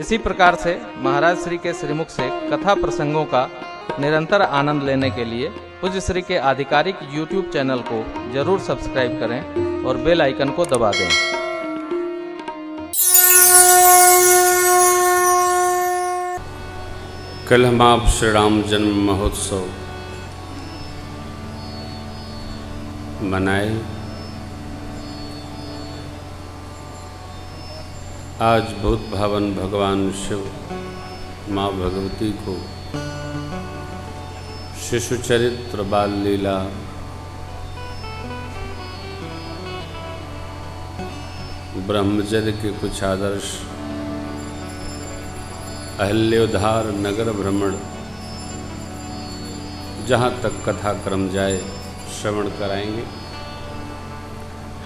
इसी प्रकार से महाराज श्री के श्रीमुख से कथा प्रसंगों का निरंतर आनंद लेने के लिए पूज्य श्री के आधिकारिक YouTube चैनल को जरूर सब्सक्राइब करें और बेल आइकन को दबा दें। कल हम आप श्री राम जन्म महोत्सव मनाए। आज भूत भावन भगवान शिव माँ भगवती को शिशु चरित्र बाल लीला ब्रह्मचर्य के कुछ आदर्श अहल्योद्धार नगर भ्रमण जहाँ तक कथा क्रम जाए श्रवण कराएंगे।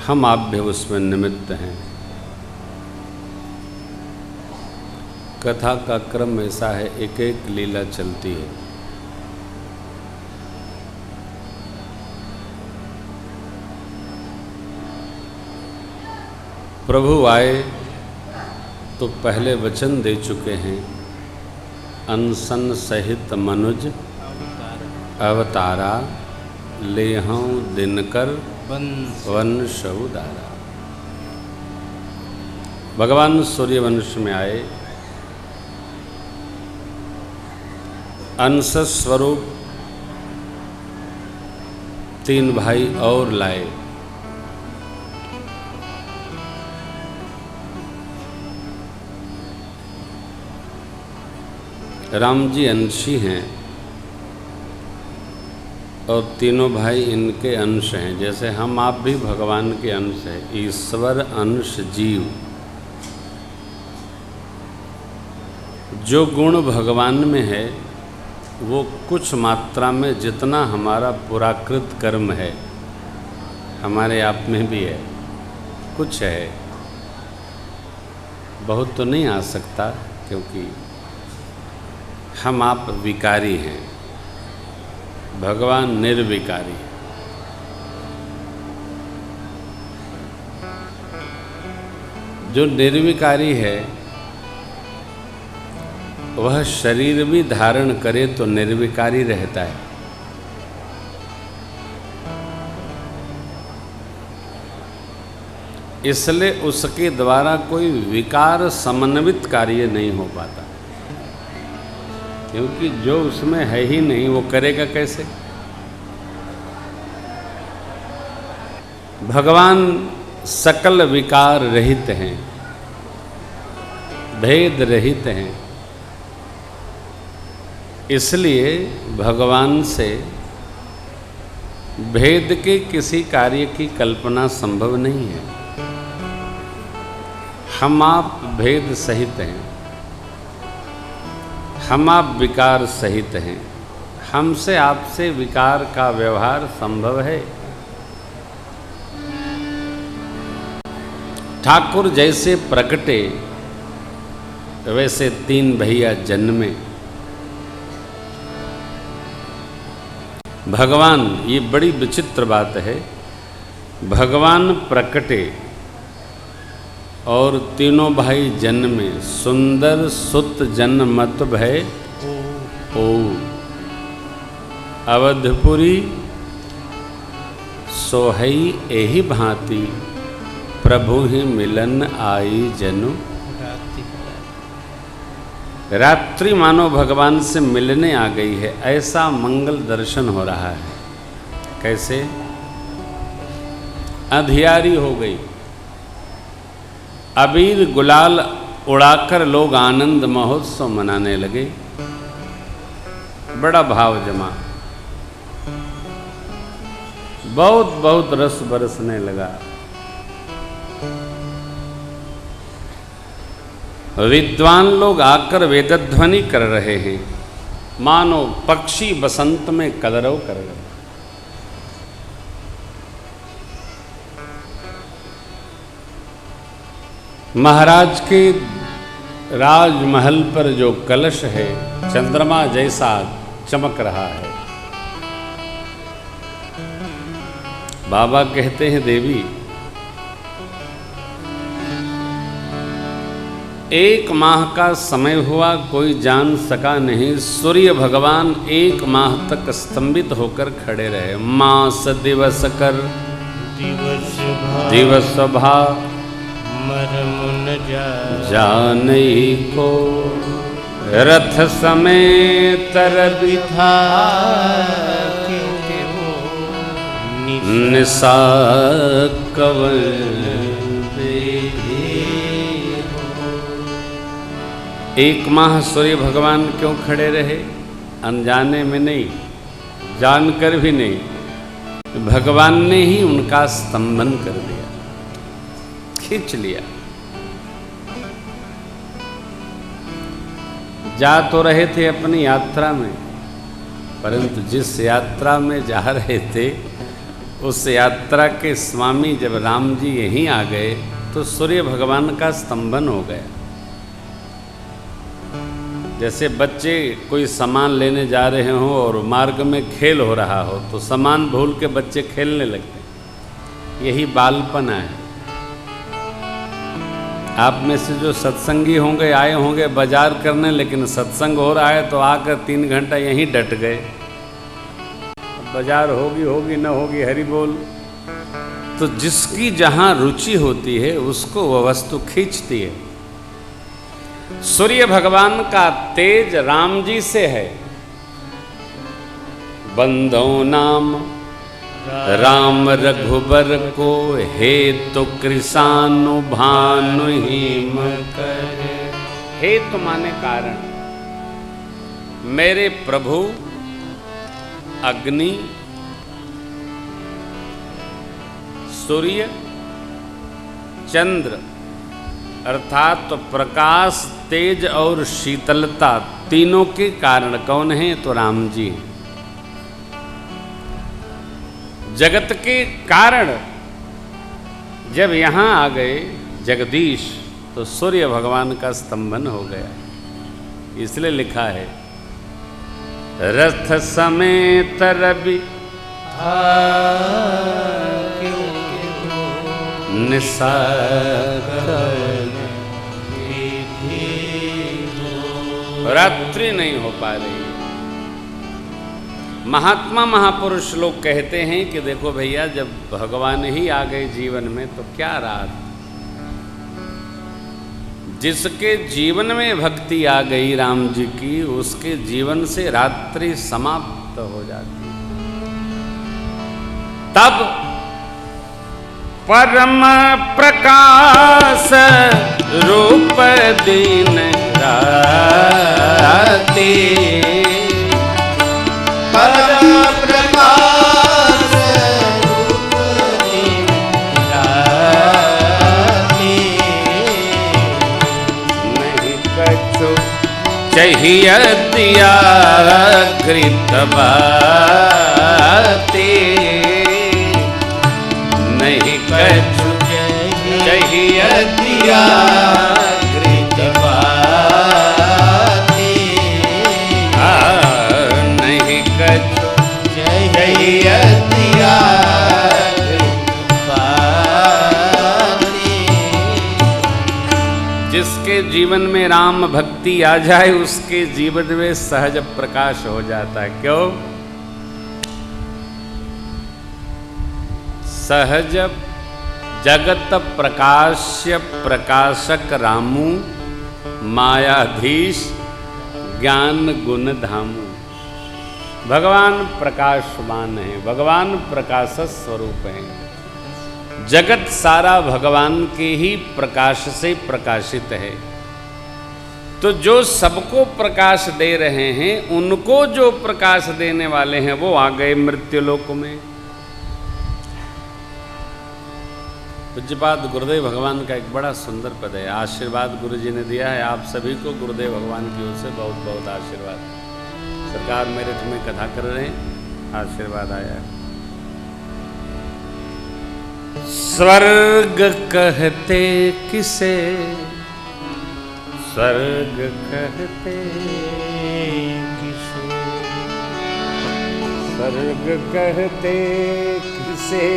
हम आप भी उसमें निमित्त हैं। कथा का क्रम ऐसा है, एक एक लीला चलती है। प्रभु आए तो पहले वचन दे चुके हैं, अनसन सहित मनुज अवतारा लेहौं दिनकर वंश उदारा। भगवान सूर्यवंश में आए, अंश स्वरूप 3 भाई और लाए। राम जी अंशी हैं और तीनों भाई इनके अंश हैं। जैसे हम आप भी भगवान के अंश हैं, ईश्वर अंश जीव। जो गुण भगवान में है वो कुछ मात्रा में जितना हमारा पुराकृत कर्म है हमारे आप में भी है, कुछ है, बहुत तो नहीं आ सकता, क्योंकि हम आप विकारी हैं, भगवान निर्विकारी। जो निर्विकारी है वह शरीर भी धारण करे तो निर्विकारी रहता है। इसलिए उसके द्वारा कोई विकार समन्वित कार्य नहीं हो पाता, क्योंकि जो उसमें है ही नहीं वो करेगा कैसे। भगवान सकल विकार रहित हैं, भेद रहित हैं। इसलिए भगवान से भेद के किसी कार्य की कल्पना संभव नहीं है। हम आप भेद सहित हैं, हम आप विकार सहित हैं। हमसे आपसे विकार का व्यवहार संभव है। ठाकुर जैसे प्रकटे वैसे 3 भैया जन्मे। भगवान, ये बड़ी विचित्र बात है, भगवान प्रकटे और तीनों भाई जन्मे। सुंदर सुत जन्मत भय ओ अवधपुरी सोहई एहि भांति प्रभु ही मिलन आई जनु। रात्रि मानो भगवान से मिलने आ गई है, ऐसा मंगल दर्शन हो रहा है। कैसे? अंधियारी हो गई, अबीर गुलाल उड़ाकर लोग आनंद महोत्सव मनाने लगे। बड़ा भाव जमा, बहुत बहुत रस बरसने लगा। विद्वान लोग आकर वेदध्वनि कर रहे हैं, मानो पक्षी बसंत में कलरव कर रहे। महाराज के राजमहल पर जो कलश है चंद्रमा जैसा चमक रहा है। बाबा कहते हैं, देवी 1 माह का समय हुआ, कोई जान सका नहीं। सूर्य भगवान 1 माह तक स्तंभित होकर खड़े रहे। मास दिवस कर दिवस भा मरम न जानई को, रथ समेत रवि था निसा कवन। एक माह सूर्य भगवान क्यों खड़े रहे? अनजाने में नहीं, जानकर भी नहीं, भगवान ने ही उनका स्तंभन कर दिया, खींच लिया। जा तो रहे थे अपनी यात्रा में, परंतु जिस यात्रा में जा रहे थे उस यात्रा के स्वामी जब राम जी यहीं आ गए तो सूर्य भगवान का स्तंभन हो गया। जैसे बच्चे कोई सामान लेने जा रहे हों और मार्ग में खेल हो रहा हो तो सामान भूल के बच्चे खेलने लगते हैं, यही बालपना है। आप में से जो सत्संगी होंगे, आए होंगे बाजार करने, लेकिन सत्संग हो रहा है तो आकर 3 घंटा यहीं डट गए। बाजार होगी न होगी, हरि बोल। तो जिसकी जहां रुचि होती है उसको वह वस्तु खींचती है। सूर्य भगवान का तेज राम जी से है। बंधो नाम राम रघुबर को, हे तो कृषानु भानु हिम कर। हे तो माने कारण। मेरे प्रभु अग्नि, सूर्य, चंद्र अर्थात तो प्रकाश, तेज और शीतलता, तीनों के कारण कौन है? तो राम जी। जगत के कारण जब यहाँ आ गए जगदीश तो सूर्य भगवान का स्तंभन हो गया। इसलिए लिखा है रथ समेत रवि निसा। रात्रि नहीं हो पा रही। महात्मा महापुरुष लोग कहते हैं कि देखो भैया, जब भगवान ही आ गए जीवन में तो क्या रात। जिसके जीवन में भक्ति आ गई राम जी की, उसके जीवन से रात्रि समाप्त हो जाती। तब परम प्रकाश रूप दिन राति, परम प्रकाश रूप दिन राति। नहीं कछु चाहिए दिया कृत बाती, नहीं कछु चाहिए दिया कृत बाती। नहीं कछु चाहिए दिया कृत बाती। जिसके जीवन में राम भक्ति आ जाए उसके जीवन में सहज प्रकाश हो जाता है। क्यों? सहज जगत प्रकाश्य प्रकाशक रामू, मायाधीश ज्ञान गुण धामू। भगवान प्रकाशवान है, भगवान प्रकाश स्वरूप है। जगत सारा भगवान के ही प्रकाश से प्रकाशित है। तो जो सबको प्रकाश दे रहे हैं, उनको जो प्रकाश देने वाले हैं वो आ गए मृत्युलोक में। पूज्यपाद गुरुदेव भगवान का एक बड़ा सुंदर पद है। आशीर्वाद गुरु जी ने दिया है आप सभी को। गुरुदेव भगवान की ओर से बहुत बहुत आशीर्वाद। सरकार मेरठ में कथा कर रहे हैं, आशीर्वाद आया। स्वर्ग कहते किसे, स्वर्ग कहते किसे, स्वर्ग कहते किसे,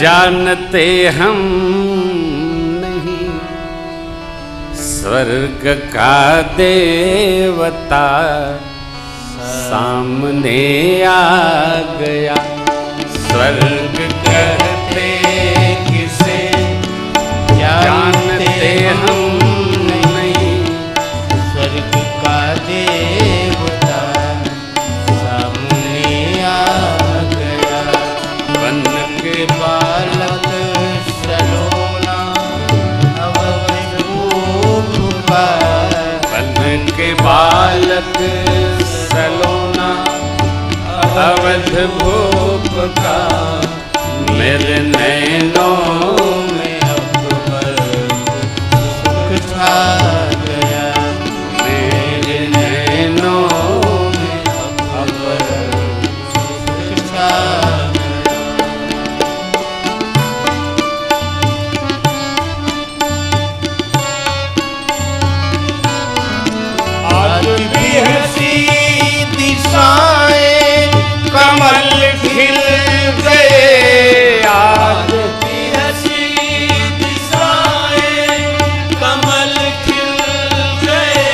जानते हम नहीं। स्वर्ग का देवता सामने आ गया। स्वर्ग कहते किसे जानते हम नहीं, स्वर्ग का देवता सामने आ गया। बन के बालक सलोना अवध रूप का, बन के बालक सलोना अवध भूप का, मेरे नैनों में अकबर सुख छा गया। मेरे नैनों में अकबर सुख छा गया। आज भी हंसी दिशाएं कमल खिल गए। आज भी हंसी दिशाएं कमल खिल गए।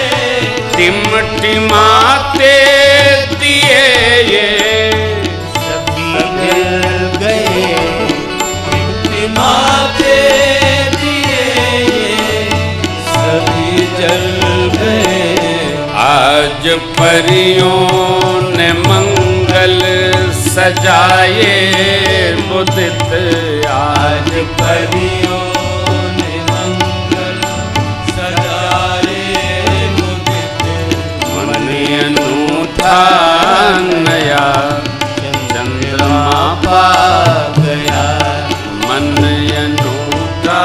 टिमटिमाते दिए ये सभी जल गए। टिमटिमाते दिए सभी जल गए। आज परियों ने मंगल सजाए मुदित। आज परियों ने मंगल सजाए मुदित। मन अनूठा नया चंद्रमा पा गया। मन अनूठा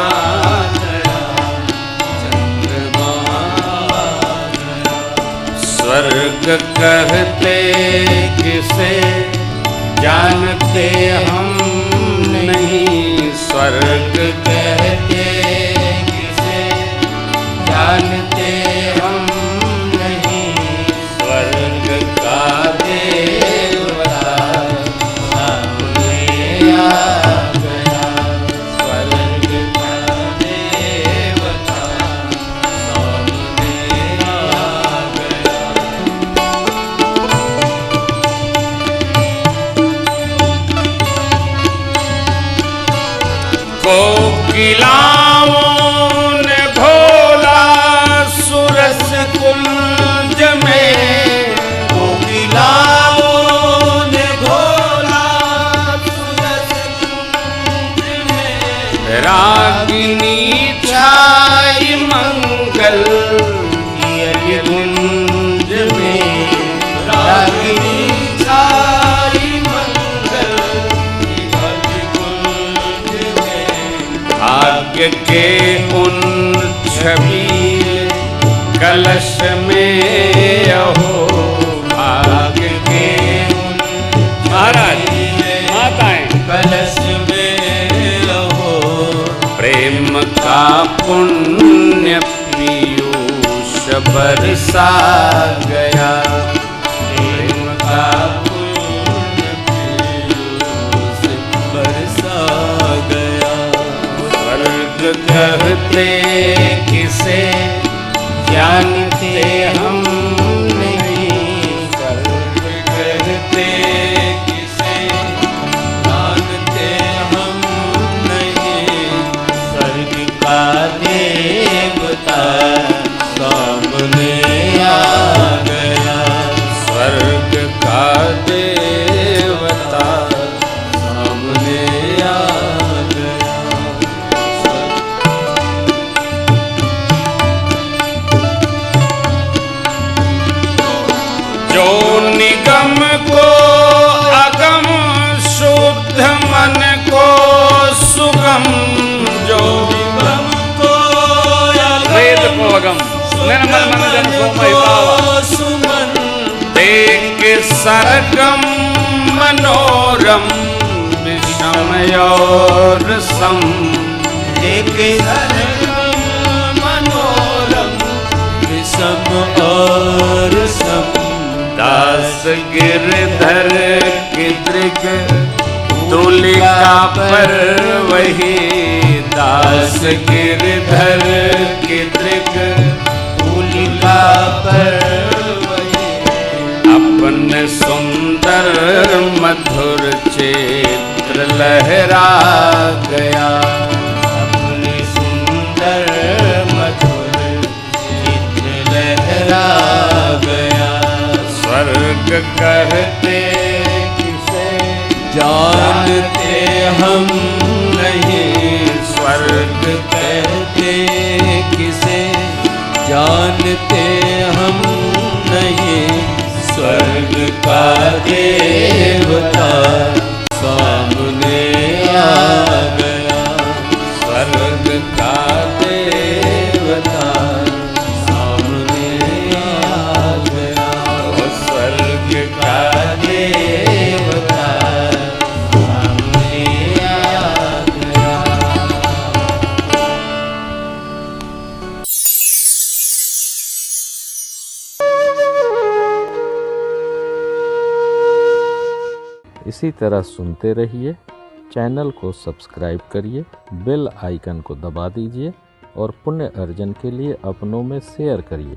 नया चंद्रमा पा गया। स्वर्ग कहते किसे जानते हम नहीं, स्वर्ग कहते किसे जानते हम नहीं। स्वर्ग का देवता सामने आ गया। स्वर्ग का देवता सामने आ गया। कोकिलाओं ने भोला सुरस कुंज में। कोकिलाओं ने भोला सुरस कुंज में। रागिनी छाई मंगल यज्ञ कुंज में। रागिनी छाई मंगल यज्ञ कुंज में। भाग्य के उन छबील कलश में अहो। भाग्य के उन महाराज माताएं कलश में रहो। प्रेम का पुण्य पीयूष बरसा गया। प्रेम का पुण्य पीयूष बरसा गया। स्वर्ग कहते किसे जानते हम नहीं, स्वर्ग कहते किसे जानते हम नहीं। स्वर्ग का देवता सामने आ गया। स्वर्ग का देवता सामने आ गया। जो निगम को अगम शुद्ध मन को सुगम। जो निगम को वेद को अगम निर्मल मन जन सोमय पावा। सुमन देख सरगम मनोरम विषम और सम। एक सरगम मनोरम विषम और सम। दास गिरधर की दृग तुलिका पर वही दास गिरधर की दृग तुलिका पर अपने सुंदर मधुर चित्र लहरा गया। अपने सुंदर मधुर चित्र लहरा गया। स्वर्ग कहते किसे जानते हम नहीं, स्वर्ग कहते किसे जानते हम नहीं। स्वर्ग का देवता सामने आ गया। स्वर्ग का देवता सामने आ गया। वो स्वर्ग का देवता सामने आ गया। इसी तरह सुनते रहिए। चैनल को सब्सक्राइब करिए, बेल आइकन को दबा दीजिए और पुण्य अर्जन के लिए अपनों में शेयर करिए।